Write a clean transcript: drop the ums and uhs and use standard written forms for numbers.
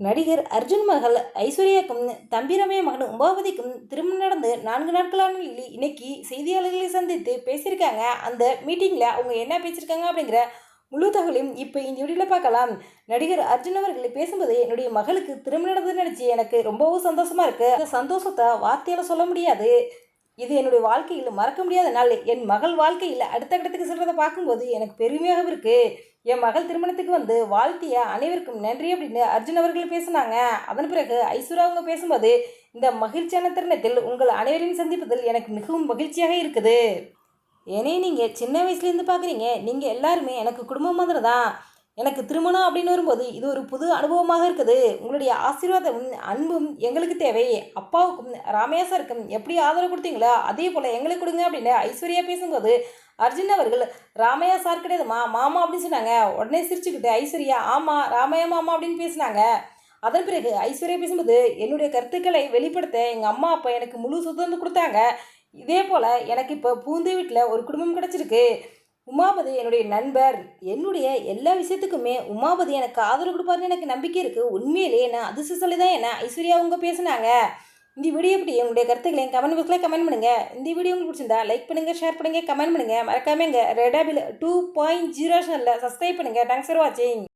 நடிகர் அர்ஜுன் மகள் ஐஸ்வர்யாக்கும் தம்பி ரம்யா மகன் உமாபதிக்கும் திருமணம் நடந்து 4 நாட்களான நிலையில் இன்னைக்கு செய்தியாளர்களை சந்தித்து பேசியிருக்காங்க. அந்த மீட்டிங்கில் அவங்க என்ன பேசியிருக்காங்க அப்படிங்கிற முழு தகவலையும் இப்போ இந்த வீடியோவில் பார்க்கலாம். நடிகர் அர்ஜுன் அவர்கள் பேசும்போது, என்னுடைய மகளுக்கு திருமணம் நடந்ததுன்னு நினச்சி எனக்கு ரொம்பவும் சந்தோஷமா இருக்கு. அந்த சந்தோஷத்தை வார்த்தையால் சொல்ல முடியாது. இது என்னுடைய வாழ்க்கையில் மறக்க முடியாத நாள். என் மகள் வாழ்க்கையில் அடுத்த கட்டத்துக்கு செல்றதை பார்க்கும்போது எனக்கு பெருமையாகவும் இருக்கு. என் மகள் திருமணத்துக்கு வந்து வாழ்த்திய அனைவருக்கும் நன்றி அப்படின்னு அர்ஜுன் அவர்கள் பேசினாங்க. அதன் பிறகு ஐஸ்வர்யா அவங்க பேசும்போது, இந்த மகிழ்ச்சியான தருணத்தில் உங்கள் அனைவரையும் சந்திப்பதில் எனக்கு மிகவும் மகிழ்ச்சியாக இருக்குது. ஏனே நீங்கள் சின்ன வயசுலேருந்து பார்க்குறீங்க. நீங்கள் எல்லாருமே எனக்கு குடும்பம் மாதிரி தான். எனக்கு திருமணம் அப்படின்னு வரும்போது இது ஒரு புது அனுபவமாக இருக்குது. உங்களுடைய ஆசீர்வாதமும் அன்பும் எங்களுக்கு தேவை. அப்பாவுக்கும் ராமையா சாருக்கும் எப்படி ஆதரவு கொடுத்தீங்களோ அதே போல் எங்களுக்கு கொடுங்க அப்படின்னு ஐஸ்வர்யா பேசும்போது, அர்ஜுன் அவர்கள் ராமையா சார் கிடையாதுமா மாமா அப்படின்னு சொன்னாங்க. உடனே சிரிச்சுக்கிட்டு ஐஸ்வர்யா ஆமாம் ராமையா மாமா அப்படின்னு பேசினாங்க. அதன் பிறகு ஐஸ்வர்யா பேசும்போது, என்னுடைய கருத்துக்களை வெளிப்படுத்த எங்கள் அம்மா அப்பா எனக்கு முழு சுதந்திரம் கொடுத்தாங்க. இதே போல் எனக்கு இப்போ பூந்தி வீட்டில் ஒரு குடும்பம் கிடச்சிருக்கு. உமாபதி என்னுடைய நண்பர். என்னுடைய எல்லா விஷயத்துக்குமே உமாபதி எனக்கு ஆதரவு கொடுப்பாருன்னு எனக்கு நம்பிக்கை இருக்குது. உண்மையிலேயே நான் அதிர்ஷ்டசாலி தான் என ஐஸ்வர்யா அவங்க பேசினாங்க. இந்த வீடியோ எப்படி உங்களுடைய கருத்துக்களையும் கமெண்ட் பாக்ஸில் கமெண்ட் பண்ணுங்கள். இந்த வீடியோ உங்களுக்கு பிடிச்சிருந்தா லைக் பண்ணுங்கள், ஷேர் பண்ணுங்கள், கமெண்ட் பண்ணுங்கள். மறக்காமல் எங்கள் ரெடாபில் 2.0 சேனலில் சப்ஸ்கிரைப் பண்ணுங்கள். தேங்க்ஸ் ஃபார் வாட்சிங்.